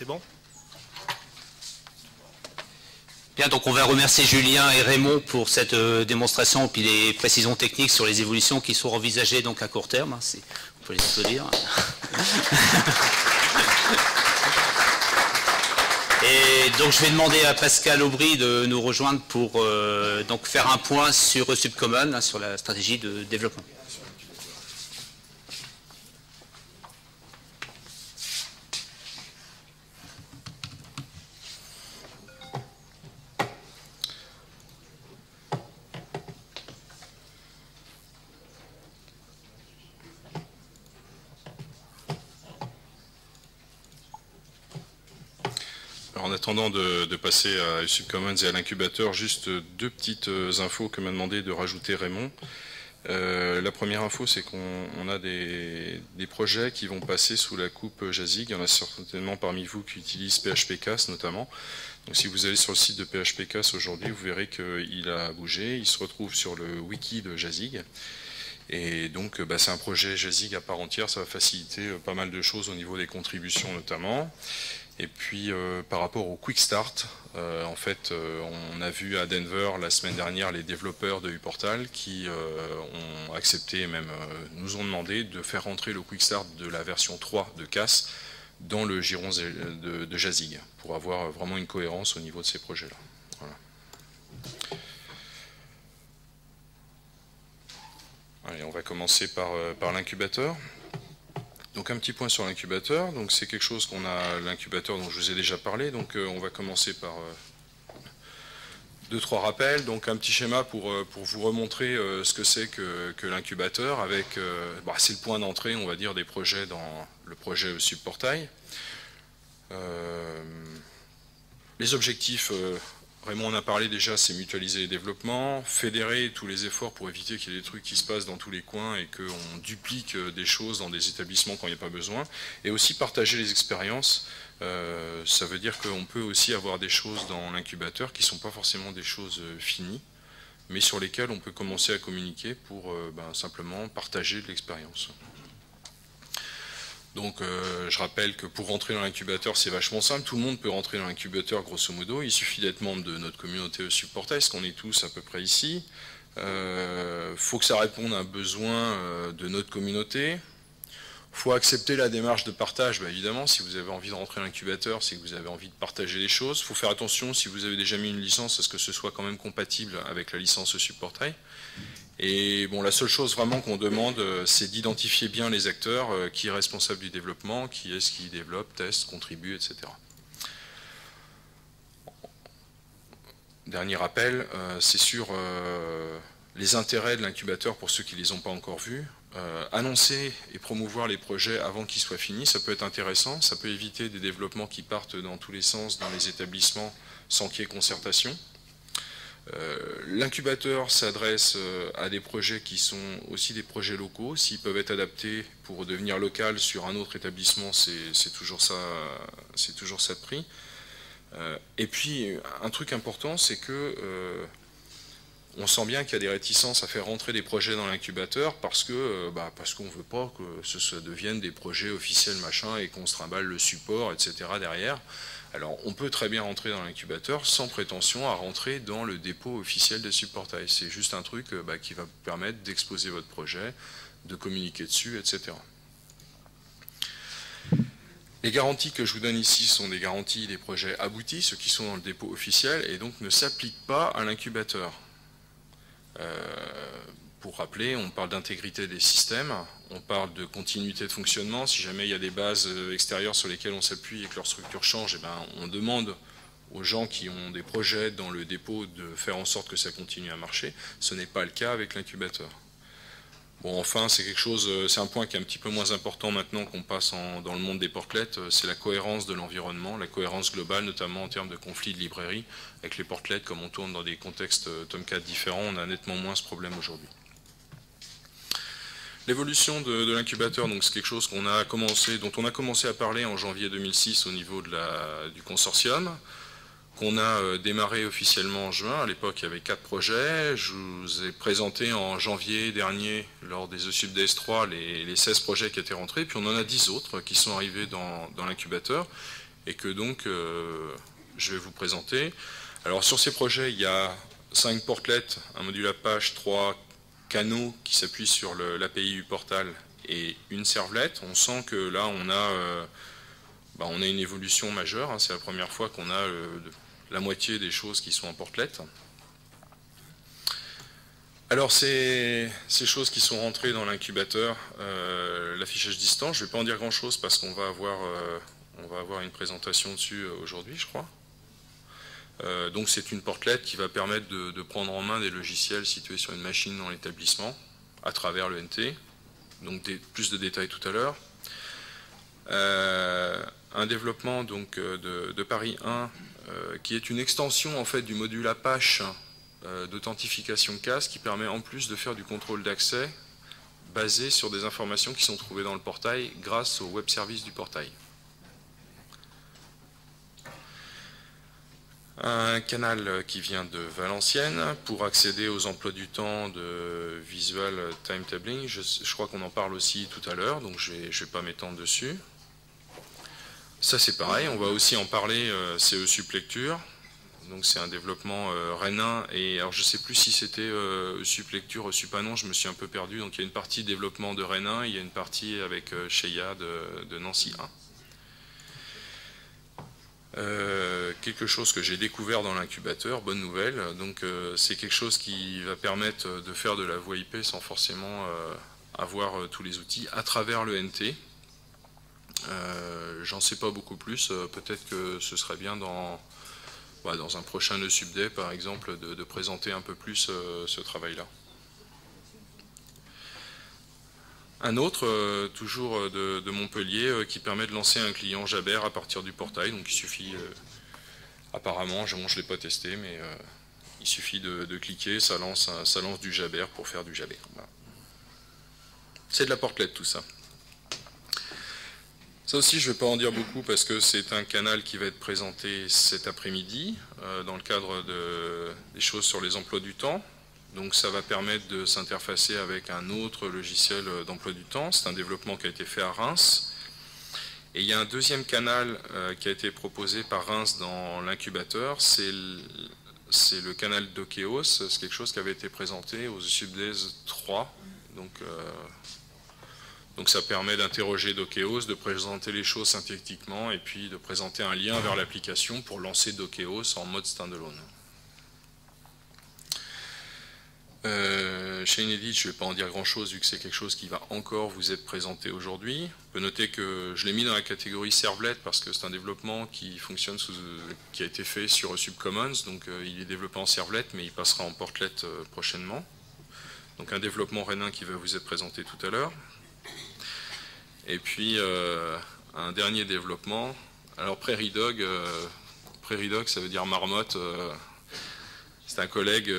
C'était bon? Bien, donc on va remercier Julien et Raymond pour cette démonstration et puis les précisions techniques sur les évolutions qui sont envisagées donc à court terme. On peut les applaudir. Et donc je vais demander à Pascal Aubry de nous rejoindre pour donc faire un point sur Subcommon, sur la stratégie de développement. En attendant de passer à Subcommons et à l'incubateur, juste deux petites infos que m'a demandé de rajouter Raymond. La première info, c'est qu'on a des projets qui vont passer sous la coupe Jazzig. Il y en a certainement parmi vous qui utilisent PHP-Cas notamment. Donc si vous allez sur le site de PHP-Cas aujourd'hui, vous verrez qu'il a bougé. Il se retrouve sur le wiki de Jazzig. Et donc c'est un projet Jazzig à part entière. Ça va faciliter pas mal de choses au niveau des contributions notamment. Et puis par rapport au Quick Start, en fait on a vu à Denver la semaine dernière les développeurs de uPortal qui ont accepté et même nous ont demandé de faire rentrer le Quick Start de la version 3 de CAS dans le giron de Jazzig pour avoir vraiment une cohérence au niveau de ces projets-là. Voilà. Allez, on va commencer par l'incubateur. Donc un petit point sur l'incubateur, donc c'est quelque chose qu'on a, l'incubateur dont je vous ai déjà parlé, donc on va commencer par 2-3 rappels, donc un petit schéma pour vous remontrer ce que c'est que l'incubateur, avec, c'est le point d'entrée, on va dire, des projets dans le projet Subportail. Les objectifs, Raymond en a parlé déjà, c'est mutualiser les développements, fédérer tous les efforts pour éviter qu'il y ait des trucs qui se passent dans tous les coins et qu'on duplique des choses dans des établissements quand il n'y a pas besoin, et aussi partager les expériences. Ça veut dire qu'on peut aussi avoir des choses dans l'incubateur qui ne sont pas forcément des choses finies, mais sur lesquelles on peut commencer à communiquer pour simplement partager de l'expérience. Donc je rappelle que pour rentrer dans l'incubateur, c'est vachement simple. Tout le monde peut rentrer dans l'incubateur grosso modo. Il suffit d'être membre de notre communauté Subportail, ce qu'on est tous à peu près ici. Faut que ça réponde à un besoin de notre communauté. Faut accepter la démarche de partage, évidemment. Si vous avez envie de rentrer dans l'incubateur, c'est que vous avez envie de partager les choses. Faut faire attention, si vous avez déjà mis une licence, à ce que ce soit quand même compatible avec la licence Subportail. Et bon, la seule chose vraiment qu'on demande, c'est d'identifier bien les acteurs, qui est responsable du développement, qui est-ce qui développe, teste, contribue, etc. Dernier rappel, c'est sur les intérêts de l'incubateur pour ceux qui ne les ont pas encore vus. Annoncer et promouvoir les projets avant qu'ils soient finis, ça peut être intéressant, ça peut éviter des développements qui partent dans tous les sens dans les établissements sans qu'il y ait concertation. L'incubateur s'adresse à des projets qui sont aussi des projets locaux. S'ils peuvent être adaptés pour devenir local sur un autre établissement, c'est toujours ça de prix. Et puis, un truc important, c'est que on sent bien qu'il y a des réticences à faire rentrer des projets dans l'incubateur parce qu'on ne veut pas que ce devienne des projets officiels machin et qu'on se trimballe le support, etc. derrière. Alors, on peut très bien rentrer dans l'incubateur sans prétention à rentrer dans le dépôt officiel de Subportail. C'est juste un truc qui va vous permettre d'exposer votre projet, de communiquer dessus, etc. Les garanties que je vous donne ici sont des garanties des projets aboutis, ceux qui sont dans le dépôt officiel, et donc ne s'appliquent pas à l'incubateur. Pour rappeler, on parle d'intégrité des systèmes, on parle de continuité de fonctionnement. Si jamais il y a des bases extérieures sur lesquelles on s'appuie et que leur structure change, on demande aux gens qui ont des projets dans le dépôt de faire en sorte que ça continue à marcher. Ce n'est pas le cas avec l'incubateur. Bon, enfin, c'est un point qui est un petit peu moins important maintenant qu'on passe dans le monde des portlets, c'est la cohérence de l'environnement, la cohérence globale, notamment en termes de conflits de librairie. Avec les portlets, comme on tourne dans des contextes Tomcat différents, on a nettement moins ce problème aujourd'hui. L'évolution de l'incubateur, donc c'est quelque chose dont on a commencé à parler en janvier 2006 au niveau du consortium, qu'on a démarré officiellement en juin. À l'époque, il y avait 4 projets. Je vous ai présenté en janvier dernier, lors des eSub DS3, les 16 projets qui étaient rentrés. Puis on en a 10 autres qui sont arrivés dans l'incubateur. et que donc je vais vous présenter. Alors sur ces projets, il y a 5 portlets, un module Apache, 3 canaux qui s'appuient sur l'API du portal et une servlette. On sent que là on a une évolution majeure, hein. C'est la première fois qu'on a la moitié des choses qui sont en portlet. Alors ces choses qui sont rentrées dans l'incubateur, l'affichage distant, je ne vais pas en dire grand chose parce qu'on va avoir une présentation dessus aujourd'hui, je crois. Donc c'est une portlet qui va permettre de prendre en main des logiciels situés sur une machine dans l'établissement à travers le NT. Donc plus de détails tout à l'heure. Un développement donc de Paris 1 qui est une extension en fait du module Apache d'authentification CAS qui permet en plus de faire du contrôle d'accès basé sur des informations qui sont trouvées dans le portail grâce au web service du portail. Un canal qui vient de Valenciennes pour accéder aux emplois du temps de Visual Timetabling. Je crois qu'on en parle aussi tout à l'heure, donc je vais pas m'étendre dessus. Ça c'est pareil, on va aussi en parler, c'est ESUP Lecture. Donc c'est un développement Rennes 1, et alors je ne sais plus si c'était ESUP Lecture, ESUP Anon, je me suis un peu perdu. Donc il y a une partie développement de Rennes 1, il y a une partie avec Sheya de Nancy 1. Quelque chose que j'ai découvert dans l'incubateur, bonne nouvelle, donc c'est quelque chose qui va permettre de faire de la voix IP sans forcément avoir tous les outils à travers le NT. J'en sais pas beaucoup plus, peut-être que ce serait bien dans un prochain ESUP Day par exemple de présenter un peu plus ce travail-là. Un autre, toujours de Montpellier, qui permet de lancer un client Jabber à partir du portail. Donc il suffit, apparemment, je ne l'ai pas testé, mais il suffit de cliquer, ça lance du Jabber pour faire du Jabber. Voilà. C'est de la portlet tout ça. Ça aussi, je ne vais pas en dire beaucoup parce que c'est un canal qui va être présenté cet après-midi dans le cadre des choses sur les emplois du temps. Donc ça va permettre de s'interfacer avec un autre logiciel d'emploi du temps. C'est un développement qui a été fait à Reims. Et il y a un deuxième canal qui a été proposé par Reims dans l'incubateur. C'est le canal Dokeos. C'est quelque chose qui avait été présenté aux ESUP Days 3. Donc ça permet d'interroger Dokeos, de présenter les choses synthétiquement et puis de présenter un lien vers l'application pour lancer Dokeos en mode standalone. Chez Inedit, je ne vais pas en dire grand chose vu que c'est quelque chose qui va encore vous être présenté aujourd'hui. On peut noter que je l'ai mis dans la catégorie servlet parce que c'est un développement qui fonctionne qui a été fait sur ESUP Commons, donc il est développé en servlet mais il passera en portlet prochainement. Donc un développement Rennes 1 qui va vous être présenté tout à l'heure. Et puis un dernier développement. Alors Prairie Dog ça veut dire marmotte. C'est un collègue,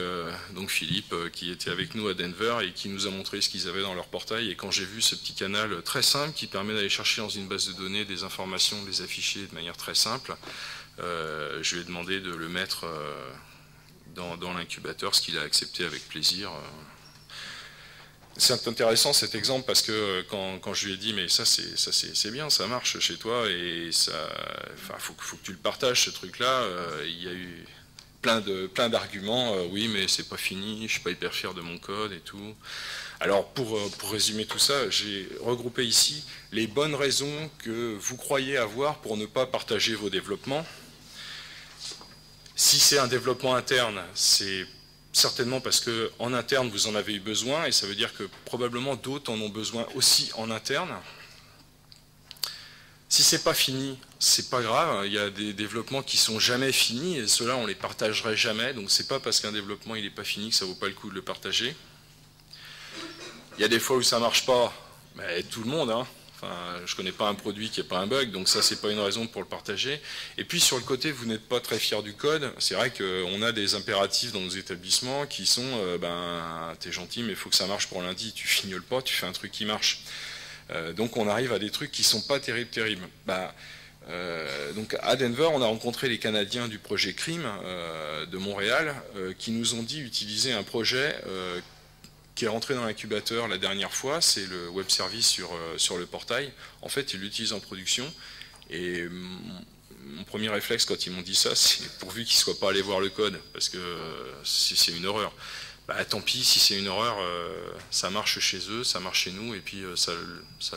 donc Philippe, qui était avec nous à Denver et qui nous a montré ce qu'ils avaient dans leur portail. Et quand j'ai vu ce petit canal très simple qui permet d'aller chercher dans une base de données des informations, de les afficher de manière très simple, je lui ai demandé de le mettre dans l'incubateur, ce qu'il a accepté avec plaisir. C'est intéressant cet exemple parce que quand je lui ai dit mais ça c'est bien, ça marche chez toi et ça, faut que tu le partages ce truc-là, il y a eu plein d'arguments, oui mais c'est pas fini, je suis pas hyper fier de mon code et tout. Alors pour résumer tout ça, j'ai regroupé ici les bonnes raisons que vous croyez avoir pour ne pas partager vos développements. Si c'est un développement interne, c'est certainement parce qu'en interne vous en avez eu besoin et ça veut dire que probablement d'autres en ont besoin aussi en interne. Si c'est pas fini, c'est pas grave, il y a des développements qui sont jamais finis et ceux-là on les partagerait jamais, donc c'est pas parce qu'un développement il n'est pas fini que ça vaut pas le coup de le partager. Il y a des fois où ça marche pas, mais tout le monde, hein. Enfin, je connais pas un produit qui n'a pas un bug, donc ça c'est pas une raison pour le partager. Et puis sur le côté, vous n'êtes pas très fier du code. C'est vrai qu'on a des impératifs dans nos établissements qui sont, t'es gentil, mais il faut que ça marche pour lundi. Tu fignoles pas, tu fais un truc qui marche. Donc on arrive à des trucs qui sont pas terribles. Donc à Denver, on a rencontré les Canadiens du projet CRIM de Montréal qui nous ont dit utiliser un projet qui est rentré dans l'incubateur la dernière fois, c'est le web service sur le portail. En fait, ils l'utilisent en production et mon premier réflexe quand ils m'ont dit ça, c'est pourvu qu'ils ne soient pas allés voir le code, parce que si c'est une horreur. Bah, tant pis, si c'est une horreur, ça marche chez eux, ça marche chez nous, et puis ça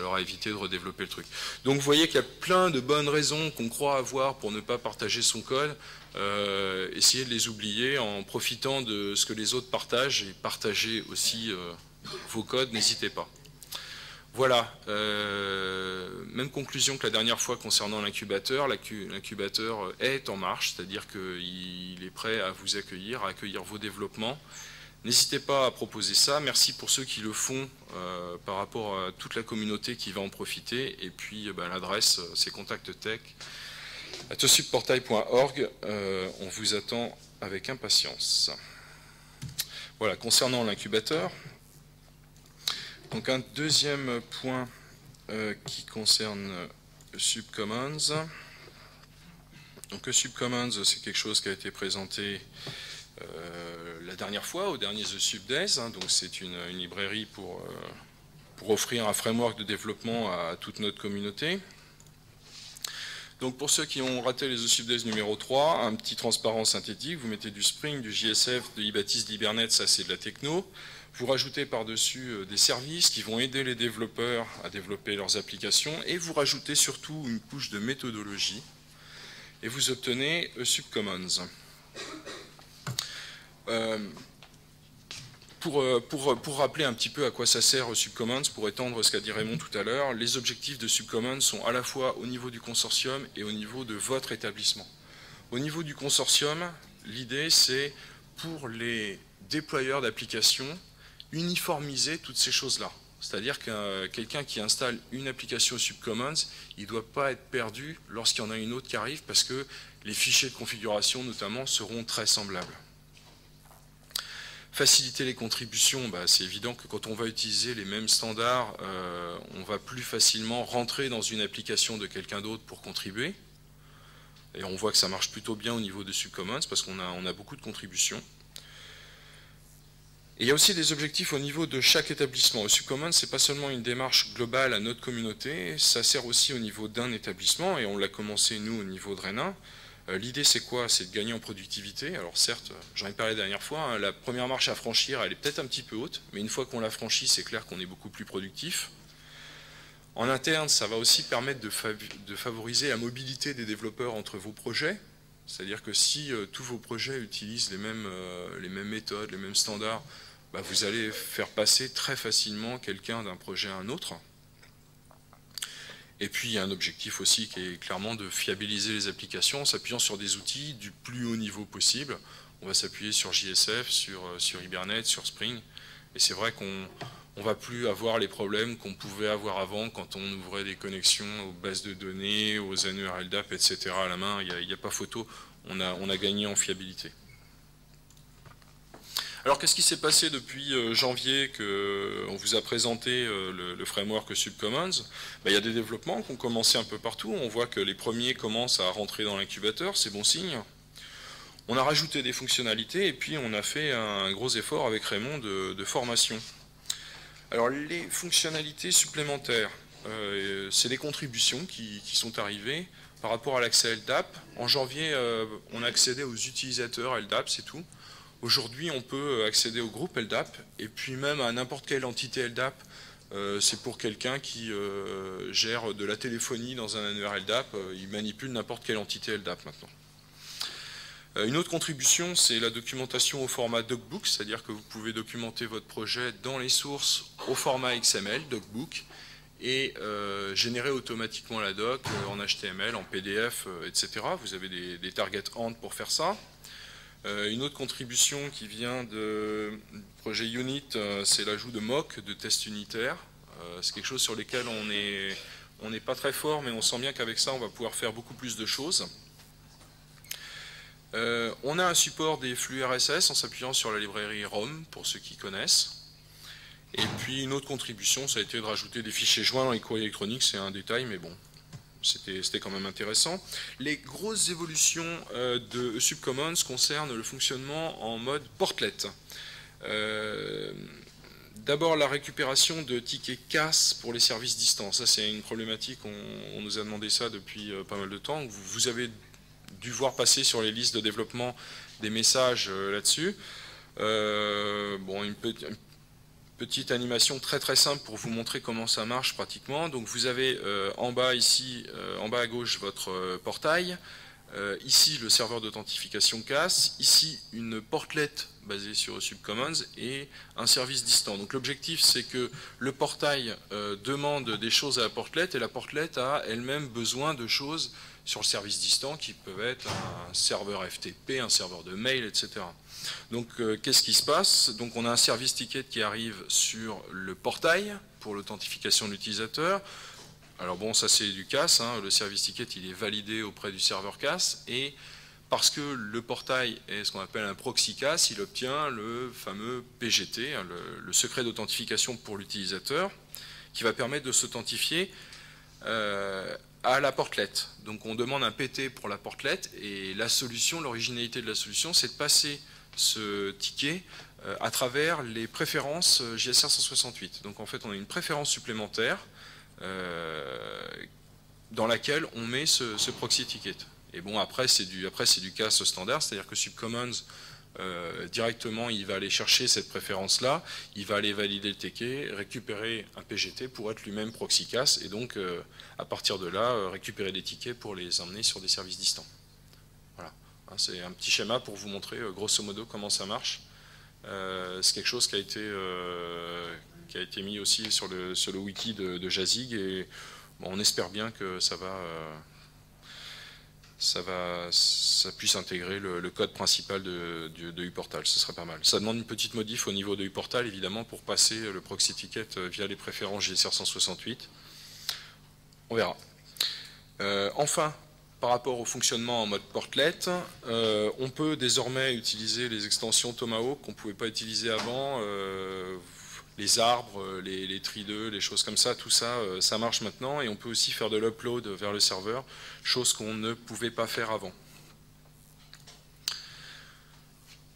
leur a évité de redévelopper le truc. Donc vous voyez qu'il y a plein de bonnes raisons qu'on croit avoir pour ne pas partager son code. Essayez de les oublier en profitant de ce que les autres partagent, et partagez aussi vos codes, n'hésitez pas. Voilà, même conclusion que la dernière fois concernant l'incubateur. L'incubateur est en marche, c'est-à-dire qu'il est prêt à vous accueillir, à accueillir vos développements. N'hésitez pas à proposer ça. Merci pour ceux qui le font par rapport à toute la communauté qui va en profiter. Et puis l'adresse, c'est contacttech@osubportail.org. On vous attend avec impatience. Voilà, concernant l'incubateur. Donc un deuxième point qui concerne Subcommons. Donc Subcommons, c'est quelque chose qui a été présenté la dernière fois, au dernier The Sub Days. Donc c'est une librairie pour offrir un framework de développement à toute notre communauté. Donc pour ceux qui ont raté les The Sub Days numéro 3, un petit transparent synthétique, vous mettez du Spring, du JSF, de Ibatis, d'Hibernate, ça c'est de la techno. Vous rajoutez par-dessus des services qui vont aider les développeurs à développer leurs applications, et vous rajoutez surtout une couche de méthodologie, et vous obtenez Subcommons. Pour rappeler un petit peu à quoi ça sert Subcommons, pour étendre ce qu'a dit Raymond tout à l'heure, les objectifs de Subcommons sont à la fois au niveau du consortium et au niveau de votre établissement. Au niveau du consortium, l'idée c'est pour les déployeurs d'applications, uniformiser toutes ces choses-là. C'est-à-dire que quelqu'un qui installe une application Subcommons, il ne doit pas être perdu lorsqu'il y en a une autre qui arrive, parce que les fichiers de configuration, notamment, seront très semblables. Faciliter les contributions, c'est évident que quand on va utiliser les mêmes standards, on va plus facilement rentrer dans une application de quelqu'un d'autre pour contribuer. Et on voit que ça marche plutôt bien au niveau de Subcommons, parce qu'on a beaucoup de contributions. Et il y a aussi des objectifs au niveau de chaque établissement. Subcommons, ce n'est pas seulement une démarche globale à notre communauté, ça sert aussi au niveau d'un établissement, et on l'a commencé nous au niveau de Rennes. L'idée c'est quoi? C'est de gagner en productivité. Alors certes, j'en ai parlé la dernière fois, hein, la première marche à franchir, elle est peut-être un petit peu haute, mais une fois qu'on l'a franchie, c'est clair qu'on est beaucoup plus productif. En interne, ça va aussi permettre de favoriser la mobilité des développeurs entre vos projets. C'est-à-dire que si tous vos projets utilisent les mêmes méthodes, les mêmes standards, vous allez faire passer très facilement quelqu'un d'un projet à un autre. Et puis il y a un objectif aussi qui est clairement de fiabiliser les applications en s'appuyant sur des outils du plus haut niveau possible. On va s'appuyer sur JSF, sur Hibernate, sur Spring. Et c'est vrai qu'on ne va plus avoir les problèmes qu'on pouvait avoir avant quand on ouvrait des connexions aux bases de données, aux NERLDAP, etc. à la main. Il n'y a pas photo, on a gagné en fiabilité. Alors qu'est-ce qui s'est passé depuis janvier qu'on vous a présenté le framework Subcommons? Il y a des développements qui ont commencé un peu partout. On voit que les premiers commencent à rentrer dans l'incubateur, c'est bon signe. On a rajouté des fonctionnalités et puis on a fait un gros effort avec Raymond de formation. Alors les fonctionnalités supplémentaires, c'est des contributions qui sont arrivées par rapport à l'accès LDAP. En janvier, on a accédé aux utilisateurs LDAP, c'est tout. Aujourd'hui, on peut accéder au groupe LDAP et puis même à n'importe quelle entité LDAP. C'est pour quelqu'un qui gère de la téléphonie dans un annuaire LDAP. Il manipule n'importe quelle entité LDAP maintenant. Une autre contribution, c'est la documentation au format DocBook, c'est-à-dire que vous pouvez documenter votre projet dans les sources au format XML, DocBook, et générer automatiquement la doc en HTML, en PDF, etc. Vous avez des target ant pour faire ça. Une autre contribution qui vient du projet Unit, c'est l'ajout de mock, de tests unitaires. C'est quelque chose sur lequel on n'est pas très fort, mais on sent bien qu'avec ça, on va pouvoir faire beaucoup plus de choses. On a un support des flux RSS en s'appuyant sur la librairie ROM, pour ceux qui connaissent. Et puis une autre contribution, ça a été de rajouter des fichiers joints dans les courriers électroniques, c'est un détail, mais bon, c'était quand même intéressant. Les grosses évolutions de Subcommons concernent le fonctionnement en mode portlet. D'abord, la récupération de tickets CAS pour les services distants. Ça, c'est une problématique, on nous a demandé ça depuis pas mal de temps. Vous avez dû voir passer sur les listes de développement des messages là-dessus. Bon, une petite animation très très simple pour vous montrer comment ça marche pratiquement. Donc vous avez en bas ici, en bas à gauche, votre portail. Ici, le serveur d'authentification CAS. Ici, une portlet basée sur Subcommons et un service distant. Donc l'objectif, c'est que le portail demande des choses à la portlet et la portlet a elle-même besoin de choses sur le service distant qui peuvent être un serveur FTP, un serveur de mail, etc. Donc qu'est-ce qui se passe? Donc on a un service ticket qui arrive sur le portail pour l'authentification de l'utilisateur. Alors bon, ça c'est du CAS, hein. Le service ticket il est validé auprès du serveur CAS et parce que le portail est ce qu'on appelle un proxy CAS, il obtient le fameux PGT, hein, le secret d'authentification pour l'utilisateur, qui va permettre de s'authentifier à la portlet. Donc on demande un PT pour la portlet et la solution, l'originalité de la solution, c'est de passer ce ticket à travers les préférences JSR 168. Donc en fait on a une préférence supplémentaire dans laquelle on met ce proxy ticket. Et bon, après c'est du CAS standard, c'est-à-dire que Subcommons directement il va aller chercher cette préférence là, il va aller valider le ticket, récupérer un PGT pour être lui-même proxy CAS et donc à partir de là récupérer des tickets pour les emmener sur des services distants. Voilà, c'est un petit schéma pour vous montrer grosso modo comment ça marche. C'est quelque chose qui a été mis aussi sur le wiki de Jazzig et bon, on espère bien que ça puisse intégrer le code principal de uPortal, ce serait pas mal. Ça demande une petite modif au niveau de uPortal évidemment pour passer le proxy ticket via les préférences JSR 168. On verra. Enfin, par rapport au fonctionnement en mode portlet, on peut désormais utiliser les extensions Tomahawk qu'on ne pouvait pas utiliser avant, les arbres, les tris 2, les choses comme ça, tout ça, ça marche maintenant et on peut aussi faire de l'upload vers le serveur, chose qu'on ne pouvait pas faire avant.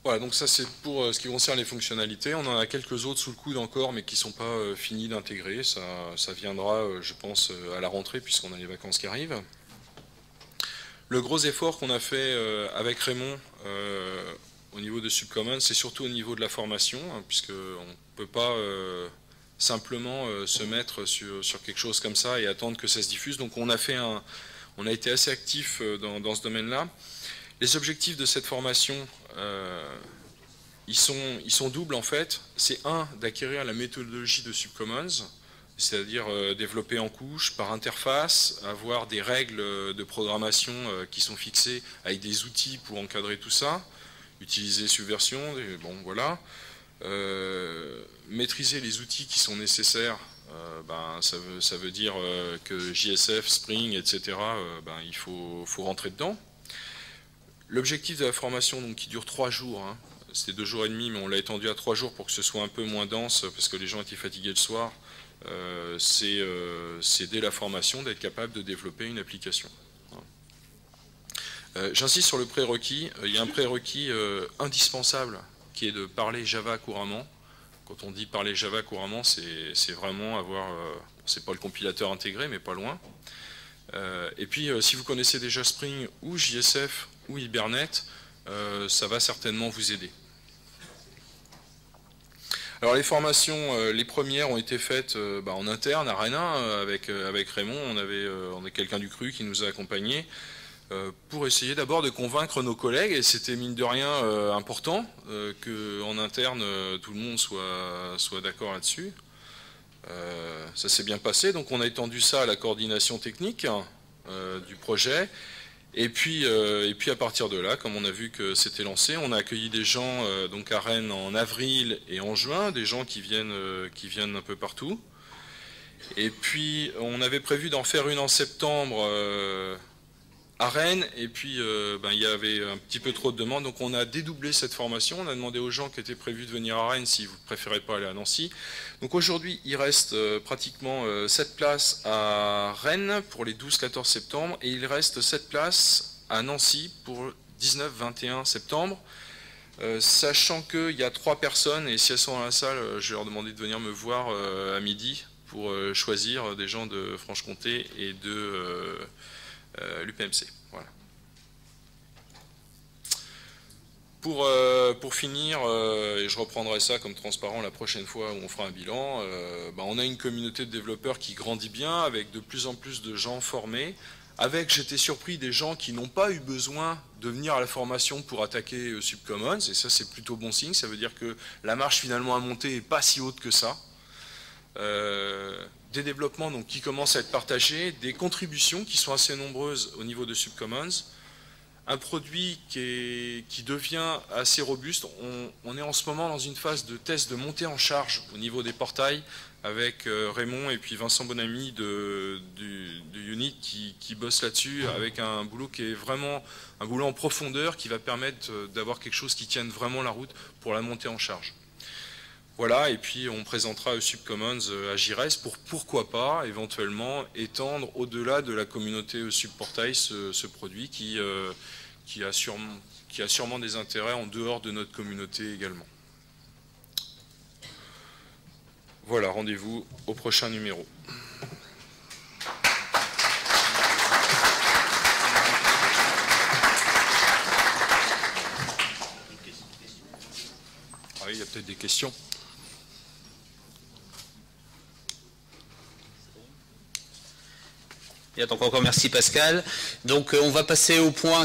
Voilà, donc ça c'est pour ce qui concerne les fonctionnalités. On en a quelques autres sous le coude encore, mais qui ne sont pas finis d'intégrer. Ça viendra, je pense, à la rentrée, puisqu'on a les vacances qui arrivent. Le gros effort qu'on a fait avec Raymond au niveau de Subcommons, c'est surtout au niveau de la formation, hein, puisqu'on ne peut pas simplement se mettre sur quelque chose comme ça et attendre que ça se diffuse. Donc on a été assez actif dans ce domaine-là. Les objectifs de cette formation, ils sont doubles en fait. C'est d'acquérir la méthodologie de Subcommons, c'est-à-dire développer en couche, par interface, avoir des règles de programmation qui sont fixées avec des outils pour encadrer tout ça, utiliser Subversion, bon voilà, maîtriser les outils qui sont nécessaires, ça veut dire que JSF, Spring, etc., il faut rentrer dedans. L'objectif de la formation, donc, qui dure 3 jours, hein, c'était 2 jours et demi, mais on l'a étendu à 3 jours pour que ce soit un peu moins dense, parce que les gens étaient fatigués le soir, c'est dès la formation d'être capable de développer une application. J'insiste sur le prérequis. Il y a un prérequis indispensable qui est de parler Java couramment. Quand on dit parler Java couramment, c'est vraiment avoir, c'est pas le compilateur intégré, mais pas loin. Et puis si vous connaissez déjà Spring ou JSF ou Hibernate, ça va certainement vous aider. Alors les formations, les premières ont été faites en interne à Rennes avec Raymond. On a quelqu'un du CRU qui nous a accompagnés pour essayer d'abord de convaincre nos collègues, et c'était mine de rien important qu'en interne tout le monde soit d'accord là-dessus. Ça s'est bien passé, donc on a étendu ça à la coordination technique du projet. Et puis à partir de là, comme on a vu que c'était lancé, on a accueilli des gens donc à Rennes en avril et en juin, des gens qui viennent un peu partout. Et puis on avait prévu d'en faire une en septembre à Rennes, et puis il y avait un petit peu trop de demandes, donc on a dédoublé cette formation. On a demandé aux gens qui étaient prévus de venir à Rennes si vous ne préférez pas aller à Nancy. Donc aujourd'hui il reste pratiquement 7 places à Rennes pour les 12-14 septembre, et il reste 7 places à Nancy pour 19-21 septembre. Sachant qu'il y a 3 personnes, et si elles sont dans la salle, je vais leur demander de venir me voir à midi pour choisir des gens de Franche-Comté et de l'UPMC. Voilà. Pour finir, et je reprendrai ça comme transparent la prochaine fois où on fera un bilan, on a une communauté de développeurs qui grandit bien, avec de plus en plus de gens formés, avec, j'étais surpris, des gens qui n'ont pas eu besoin de venir à la formation pour attaquer Subcommons, et ça c'est plutôt bon signe, ça veut dire que la marche finalement à monter n'est pas si haute que ça. Des développements donc, qui commencent à être partagés, des contributions qui sont assez nombreuses au niveau de Subcommons, un produit qui devient assez robuste. On est en ce moment dans une phase de test de montée en charge au niveau des portails avec Raymond et puis Vincent Bonamy du Unit qui bossent là-dessus avec un boulot qui est vraiment un boulot en profondeur qui va permettre d'avoir quelque chose qui tienne vraiment la route pour la montée en charge. Voilà, et puis on présentera Subcommons à Gires pour pourquoi pas éventuellement étendre au-delà de la communauté Subportail ce produit qui a sûrement des intérêts en dehors de notre communauté également. Voilà, rendez-vous au prochain numéro. Ah oui, il y a peut-être des questions. Donc encore merci Pascal. Donc on va passer au point